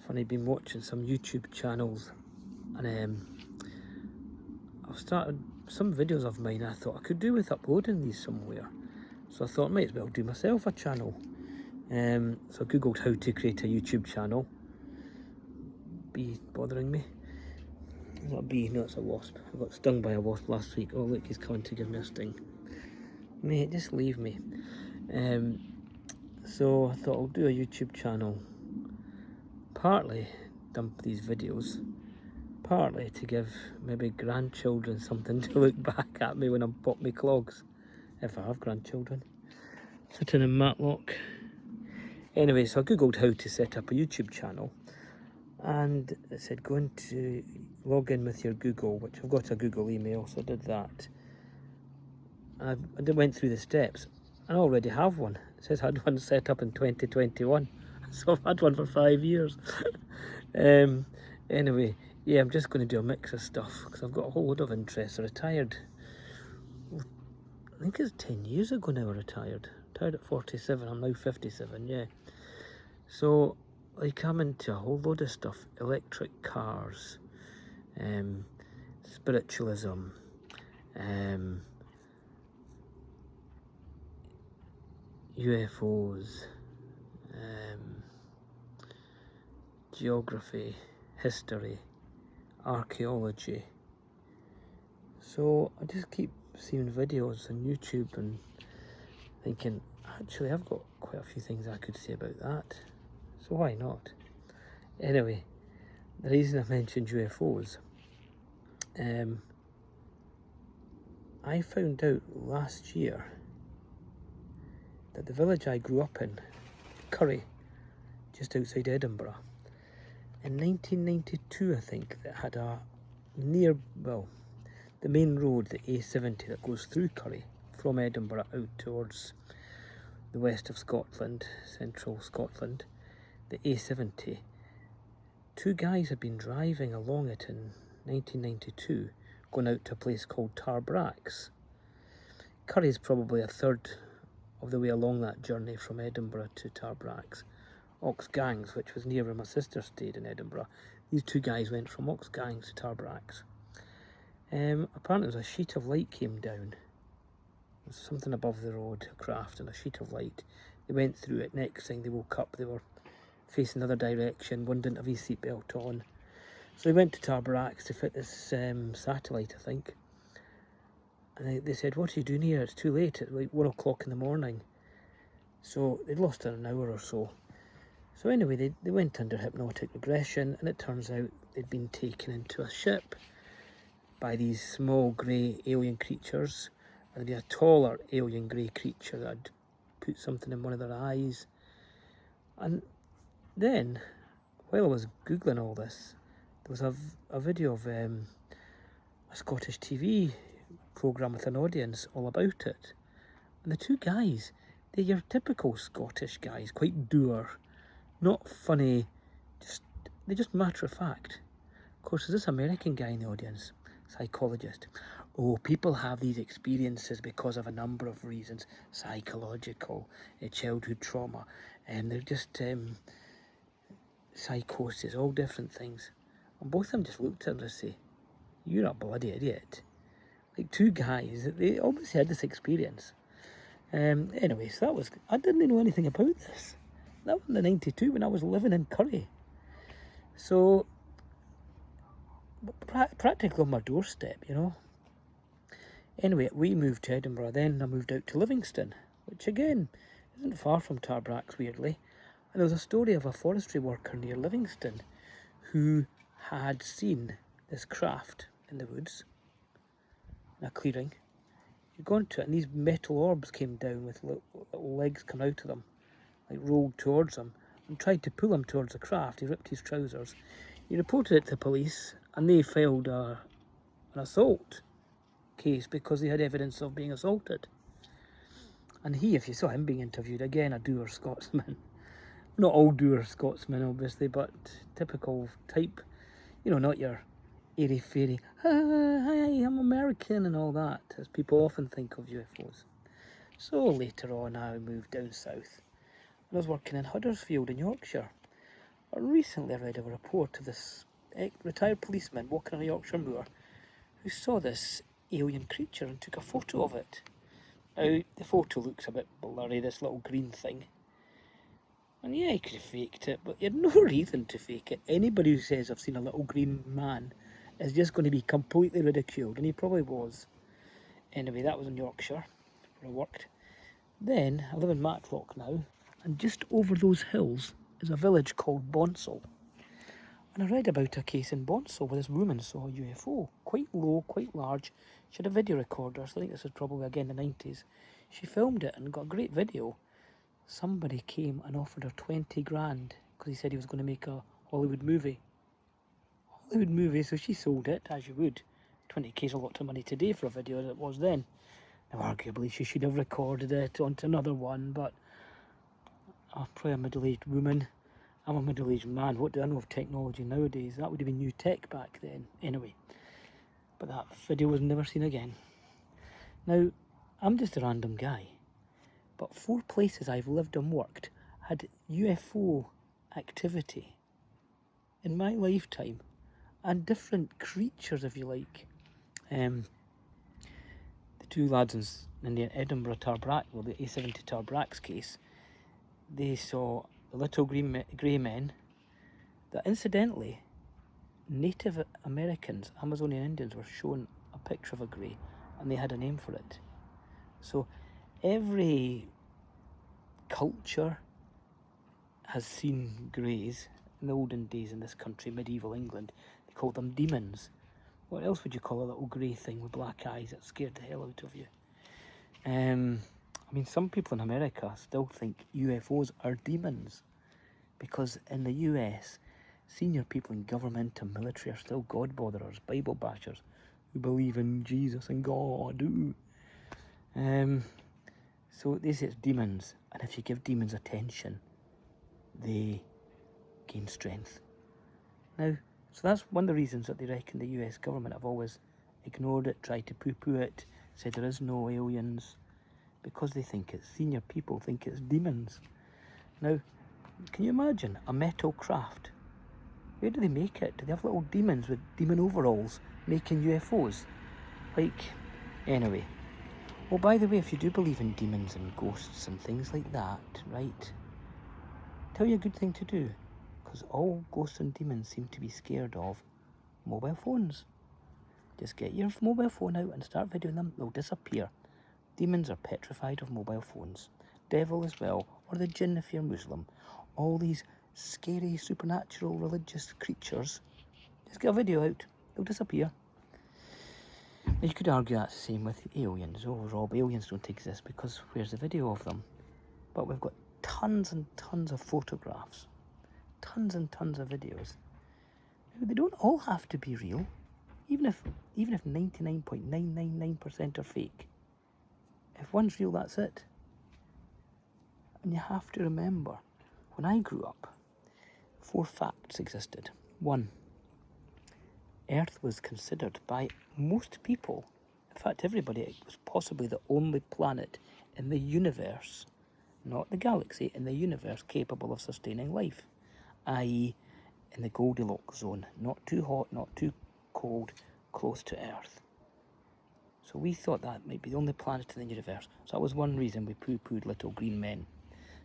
funny, been watching some YouTube channels, and I've started some videos of mine I thought I could do with uploading these somewhere. So I thought I might as well do myself a channel. So I googled how to create a YouTube channel. Bee bothering me. Is that a bee? No, it's a wasp. I got stung by a wasp last week. Oh look, he's coming to give me a sting. Mate, just leave me. So I thought I'll do a YouTube channel. Partly dump these videos, partly to give maybe grandchildren something to look back at me when I'm pop my clogs, if I have grandchildren. Sitting in Matlock. Anyway, so I googled how to set up a YouTube channel, and it said go into log in with your Google, which I've got a Google email, so I did that. I went through the steps, and I already have one. It says I had one set up in 2021, so I've had one for 5 years. Anyway, yeah, I'm just going to do a mix of stuff because I've got a whole load of interests. I retired, I think it's 10 years ago now I retired. Retired at 47, I'm now 57, yeah. So, like, I'm into a whole load of stuff. Electric cars, spiritualism, UFOs, geography, history, archaeology. So I just keep seeing videos on YouTube and thinking, actually I've got quite a few things I could say about that, so why not? Anyway, the reason I mentioned UFOs, I found out last year that the village I grew up in, Curry, just outside Edinburgh, in 1992 I think, that had a the main road, the A70 that goes through Curry from Edinburgh out towards the west of Scotland, central Scotland, the A70, two guys had been driving along it in 1992, going out to a place called Tarbrax. Curry's probably a third of the way along that journey from Edinburgh to Tarbrax. Oxgangs, which was near where my sister stayed in Edinburgh, these two guys went from Oxgangs to Tarbrax. Apparently there was a sheet of light came down. There was something above the road, a craft and a sheet of light. They went through it. Next thing they woke up, they were facing the other direction. One didn't have his seatbelt on. So they went to Tarbrax to fit this satellite, I think. And they said, what are you doing here? It's too late. It's like 1 o'clock in the morning. So they'd lost an hour or so. So anyway, they went under hypnotic regression, and it turns out they'd been taken into a ship by these small grey alien creatures. And there'd be a taller alien grey creature that had put something in one of their eyes. And then, while I was Googling all this, there was a video of a Scottish TV programme with an audience all about it. And the two guys, they're your typical Scottish guys, quite dour, not funny, they're just matter of fact. Of course, there's this American guy in the audience, psychologist. Oh, people have these experiences because of a number of reasons, psychological, childhood trauma, and they're just psychosis, all different things. And both of them just looked at him and say, you're a bloody idiot. Like two guys, they obviously had this experience. Anyway, so that was, I didn't know anything about this. That was in the 92 when I was living in Curry. So, practically on my doorstep, you know. Anyway, we moved to Edinburgh then. I moved out to Livingston, which again, isn't far from Tarbrax, weirdly. And there was a story of a forestry worker near Livingston who had seen this craft in the woods, in a clearing. He'd gone to it, and these metal orbs came down with little legs coming out of them, like rolled towards him, and tried to pull him towards the craft. He ripped his trousers. He reported it to the police, and they filed an assault case because they had evidence of being assaulted. And he, if you saw him being interviewed, again, a dour Scotsman. Not all dour Scotsmen, obviously, but typical type, you know, not your airy-fairy, hi, I'm American and all that, as people often think of UFOs. So later on, I moved down south, and I was working in Huddersfield in Yorkshire. Recently I read of a report of this retired policeman walking on a Yorkshire moor who saw this alien creature and took a photo of it. Now, the photo looks a bit blurry, this little green thing. And yeah, he could have faked it, but he had no reason to fake it. Anybody who says I've seen a little green man is just going to be completely ridiculed, and he probably was. Anyway, that was in Yorkshire, where I worked. Then, I live in Matlock now, and just over those hills is a village called Bonsall. And I read about a case in Bonsall where this woman saw a UFO, quite low, quite large. She had a video recorder, so I think this was probably again the 90s. She filmed it and got a great video. Somebody came and offered her 20 grand because he said he was going to make a Hollywood movie. So she sold it, as you would. 20k is a lot of money today for a video as it was then. Now arguably she should have recorded it onto another one, but I'm probably a middle-aged woman. I'm a middle-aged man. What do I know of technology nowadays? That would have been new tech back then. Anyway, but that video was never seen again. Now, I'm just a random guy, but 4 places I've lived and worked had UFO activity in my lifetime, and different creatures, if you like. The 2 lads in the Edinburgh Tarbrack, well, the A70 Tarbrack's case, they saw the little grey men that, incidentally, Native Americans, Amazonian Indians, were shown a picture of a grey and they had a name for it. So every culture has seen greys. In the olden days in this country, medieval England, they called them demons. What else would you call a little grey thing with black eyes that scared the hell out of you? I mean, some people in America still think UFOs are demons, because in the US, senior people in government and military are still God botherers, Bible bashers, who believe in Jesus and God. So they say it's demons, and if you give demons attention, they gain strength. Now, so that's one of the reasons that they reckon the US government have always ignored it, tried to poo-poo it, said there is no aliens, because they think it's, senior people think it's demons. Now, can you imagine a metal craft? Where do they make it? Do they have little demons with demon overalls making UFOs? Like, anyway. Oh, by the way, if you do believe in demons and ghosts and things like that, right, tell you a good thing to do, because all ghosts and demons seem to be scared of mobile phones. Just get your mobile phone out and start videoing them, they'll disappear. Demons are petrified of mobile phones. Devil as well, or the jinn if you're Muslim. All these scary, supernatural, religious creatures, just get a video out, they'll disappear. And you could argue that's the same with aliens. Oh, Rob, aliens don't exist because where's the video of them? But we've got tons and tons of photographs, tons and tons of videos. Now, they don't all have to be real, even if 99.999% are fake. If one's real, that's it. And you have to remember, when I grew up, 4 facts existed. 1, Earth was considered by most people, in fact everybody, it was possibly the only planet in the universe, not the galaxy, in the universe capable of sustaining life, i.e. in the Goldilocks zone, not too hot, not too cold, close to Earth. So we thought that might be the only planet in the universe. So that was one reason we poo-pooed little green men.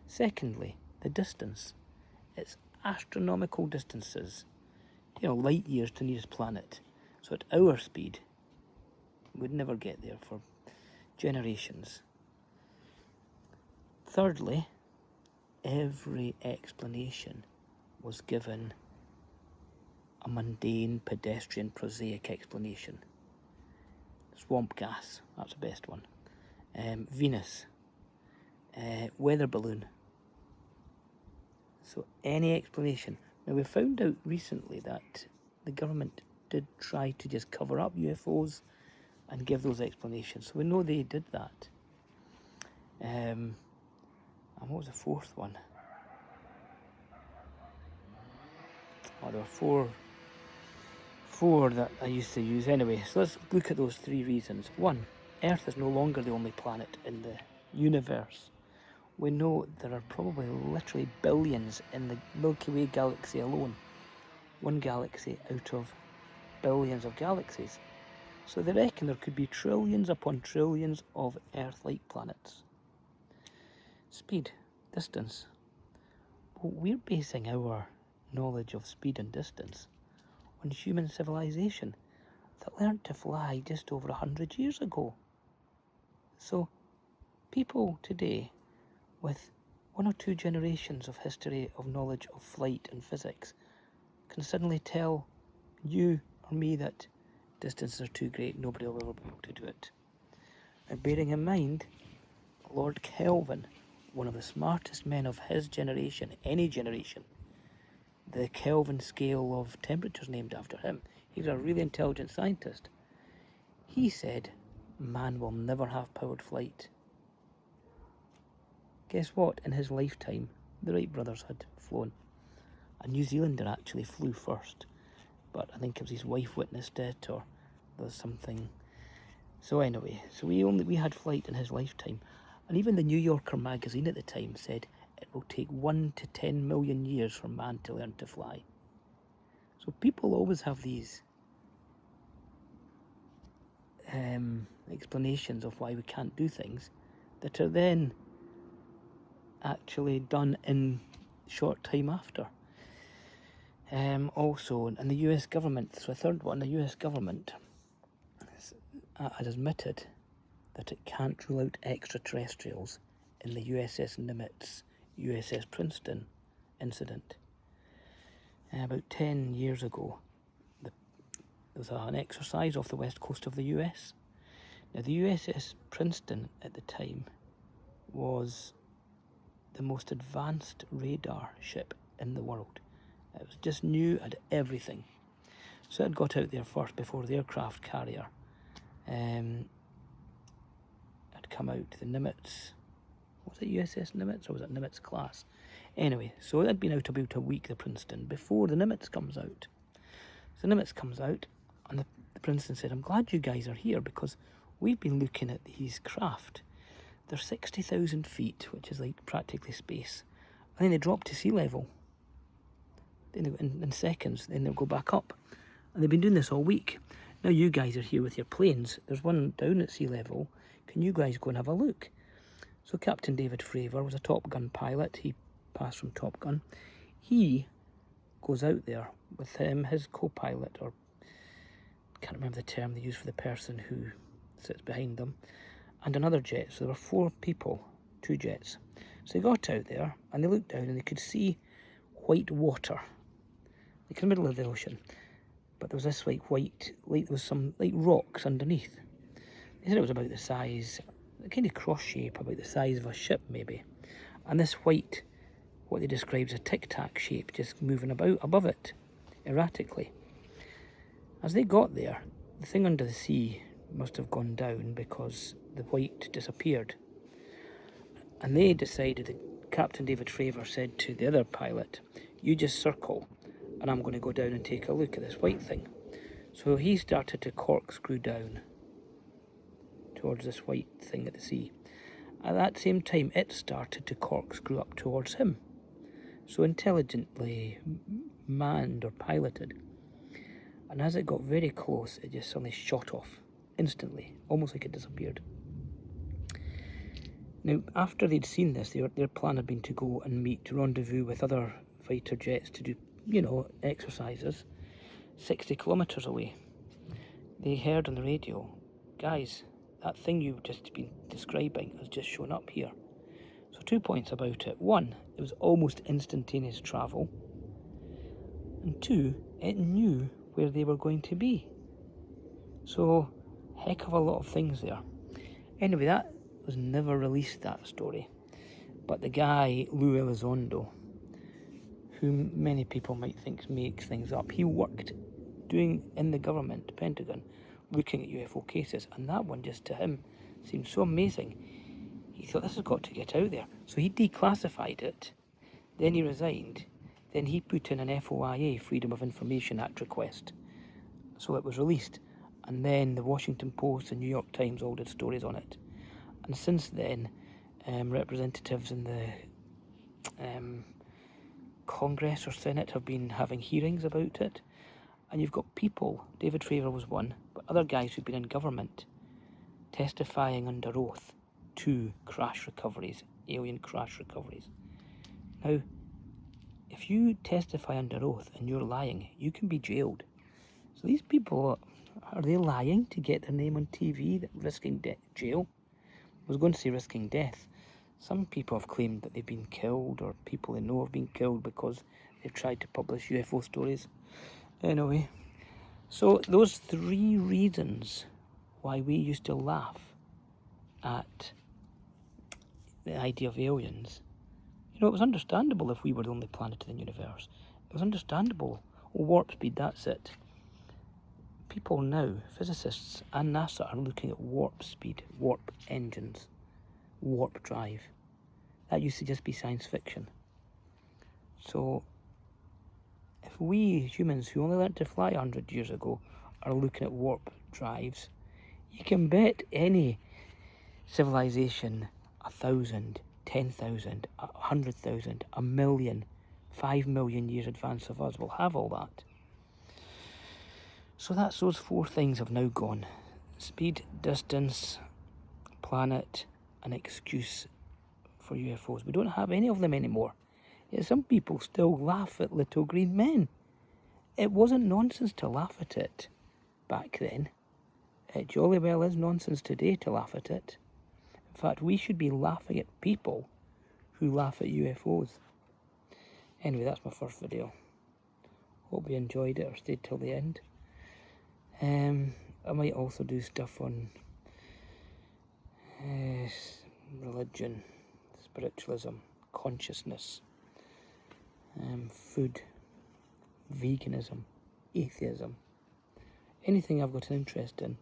Secondly, the distance. It's astronomical distances. You know, light years to the nearest planet. So at our speed, we'd never get there for generations. Thirdly, every explanation was given a mundane, pedestrian, prosaic explanation. Swamp gas, that's the best one. Venus, weather balloon. So any explanation. Now we found out recently that the government did try to just cover up UFOs and give those explanations. So we know they did that. And what was the 4th one? Oh, there were four that I used to use anyway. So let's look at those 3 reasons. 1, Earth is no longer the only planet in the universe. we know there are probably literally billions in the Milky Way galaxy alone. One galaxy out of billions of galaxies. So they reckon there could be trillions upon trillions of Earth-like planets. Speed, distance. Well, we're basing our knowledge of speed and distance on human civilization that learned to fly just over 100 years ago. So people today with 1 or 2 generations of history of knowledge of flight and physics can suddenly tell you or me that distances are too great, nobody will ever be able to do it. And bearing in mind, Lord Kelvin, one of the smartest men of his generation, any generation, the Kelvin scale of temperature is named after him. He was a really intelligent scientist. He said, man will never have powered flight. Guess what? In his lifetime, the Wright brothers had flown. A New Zealander actually flew first, but I think it was his wife witnessed it, or there was something. So anyway, so we had flight in his lifetime, and even the New Yorker magazine at the time said it will take 1 to 10 million years for man to learn to fly. So people always have these explanations of why we can't do things that are then actually done in short time after. Also, in the US government, so a third one, the US government has admitted that it can't rule out extraterrestrials in the USS Nimitz, USS Princeton incident. About 10 years ago, there was an exercise off the west coast of the US. Now, the USS Princeton at the time was the most advanced radar ship in the world. It was just new at everything. So it got out there first before the aircraft carrier had come out. The Nimitz, was it USS Nimitz or was it Nimitz class? Anyway, so it had been out about a week, the Princeton, before the Nimitz comes out. So the Nimitz comes out, and the Princeton said, I'm glad you guys are here because we've been looking at these craft. They're 60,000 feet, which is like practically space. And then they drop to sea level. Then in seconds, then they'll go back up. And they've been doing this all week. Now you guys are here with your planes. There's one down at sea level. Can you guys go and have a look? So Captain David Fravor was a Top Gun pilot. He passed from Top Gun. He goes out there with his co-pilot, or can't remember the term they use for the person who sits behind them, and another jet. So there were 4 people, 2 jets. So they got out there and they looked down and they could see white water, like in the middle of the ocean. But there was this like white, like there was some like rocks underneath. They said it was about the size, a kind of cross shape, about the size of a ship maybe. And this white, what they describe as a tic-tac shape, just moving about above it, erratically. As they got there, the thing under the sea must have gone down because the white disappeared. And they decided, that Captain David Fravor said to the other pilot, you just circle and I'm going to go down and take a look at this white thing. So he started to corkscrew down towards this white thing at the sea. At that same time, it started to corkscrew up towards him. So intelligently manned or piloted. And as it got very close, it just suddenly shot off instantly, almost like it disappeared. Now, after they'd seen this, their plan had been to go and meet, rendezvous with other fighter jets to do, exercises 60 kilometres away. They heard on the radio, guys, that thing you've just been describing has just shown up here. So 2 points about it. 1, it was almost instantaneous travel. And 2, it knew where they were going to be. So, heck of a lot of things there. Anyway, that was never released, that story. But the guy, Lou Elizondo, who many people might think makes things up, he worked doing in the government, Pentagon, looking at UFO cases, and that one just to him seemed so amazing. He thought, this has got to get out there. So he declassified it, then he resigned, then he put in an FOIA, Freedom of Information Act request. So it was released, and then the Washington Post and New York Times all did stories on it. And since then, representatives in the Congress or Senate have been having hearings about it. And you've got people, David Fravor was one, but other guys who've been in government testifying under oath to crash recoveries, alien crash recoveries. Now, if you testify under oath and you're lying, you can be jailed. So these people, are they lying to get their name on TV, risking jail? I was going to say risking death. Some people have claimed that they've been killed, or people they know have been killed because they've tried to publish UFO stories. Anyway, so those 3 reasons why we used to laugh at the idea of aliens. You know, it was understandable if we were the only planet in the universe. It was understandable. Oh, warp speed, that's it. People now, physicists and NASA, are looking at warp speed, warp engines, warp drive. That used to just be science fiction. So, if we humans who only learned to fly 100 years ago are looking at warp drives, you can bet any civilization 1,000, 10,000, 100,000, 1,000,000, 5 million years advance of us will have all that. So that's those 4 things have now gone. Speed, distance, planet, an excuse for UFOs. We don't have any of them anymore. Yet some people still laugh at little green men. It wasn't nonsense to laugh at it back then. It jolly well is nonsense today to laugh at it. In fact, we should be laughing at people who laugh at UFOs. Anyway, that's my first video. Hope you enjoyed it or stayed till the end. I might also do stuff on religion, spiritualism, consciousness, food, veganism, atheism, anything I've got an interest in,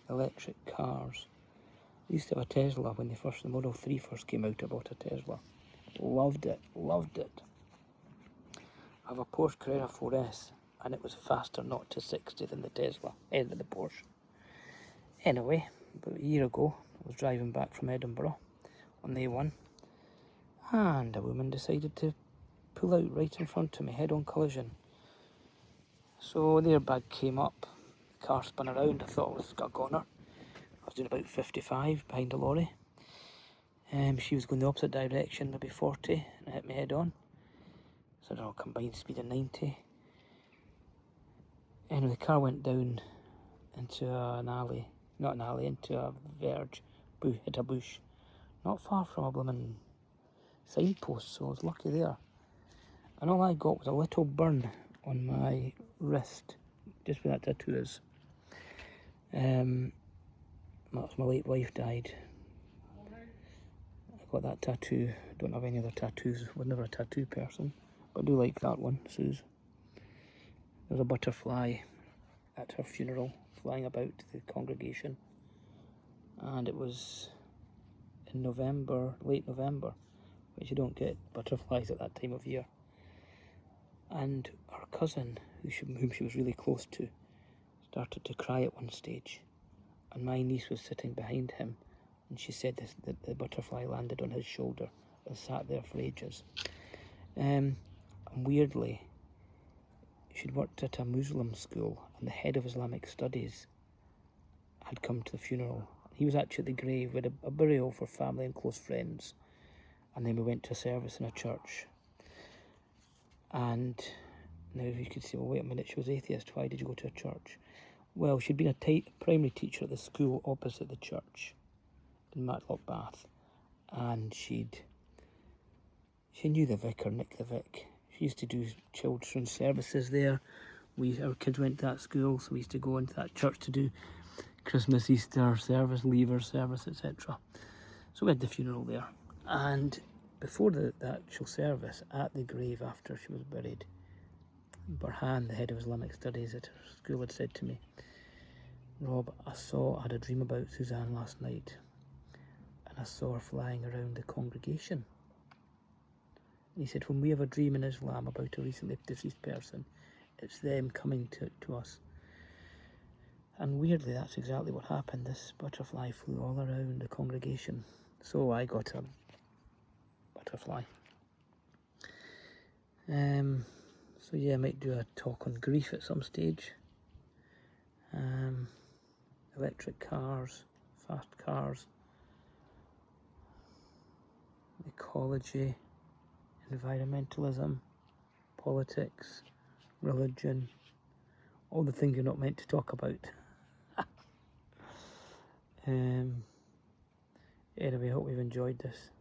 electric cars. I used to have a Tesla when the Model 3 first came out. I bought a Tesla. Loved it. I have a Porsche Carrera 4S, and it was faster 0 to 60 than the Tesla, than the Porsche. Anyway, about a year ago, I was driving back from Edinburgh on the A1, and a woman decided to pull out right in front of me, head-on collision. So the airbag came up, the car spun around. I thought I was got a goner. I was doing about 55 behind a lorry. She was going the opposite direction, maybe 40, and hit me head on. So I don't know, combined speed of 90. Anyway, the car went down into an alley, not an alley, into a verge, hit a bush, not far from a blooming signpost, so I was lucky there. And all I got was a little burn on my wrist, just where that tattoo is. That's my late wife died. I got that tattoo. I don't have any other tattoos. I was never a tattoo person, but I do like that one, Suze. There was a butterfly at her funeral flying about the congregation, and it was in November, late November, which you don't get butterflies at that time of year. And her cousin, whom she was really close to, started to cry at one stage, and my niece was sitting behind him, and she said that the butterfly landed on his shoulder and sat there for ages. And weirdly, she'd worked at a Muslim school, and the head of Islamic studies had come to the funeral. He was actually at the grave with a burial for family and close friends, and then we went to a service in a church. And now you could say, well, wait a minute, she was atheist, why did you go to a church? Well, she'd been a primary teacher at the school opposite the church in Matlock Bath, and she knew the vicar, Nick the Vic. She used to do children's services there. Our kids went to that school, so we used to go into that church to do Christmas, Easter service, leaver service, etc. So we had the funeral there. And before the actual service, at the grave after she was buried, Burhan, the head of Islamic studies at her school, had said to me, Rob, I had a dream about Suzanne last night, and I saw her flying around the congregation. And he said, when we have a dream in Islam about a recently deceased person, it's them coming to us. And weirdly, that's exactly what happened. This butterfly flew all around the congregation. So I got a butterfly. So yeah, I might do a talk on grief at some stage. Electric cars, fast cars, ecology, environmentalism, politics, religion, all the things you're not meant to talk about. Anyway, I hope you've enjoyed this.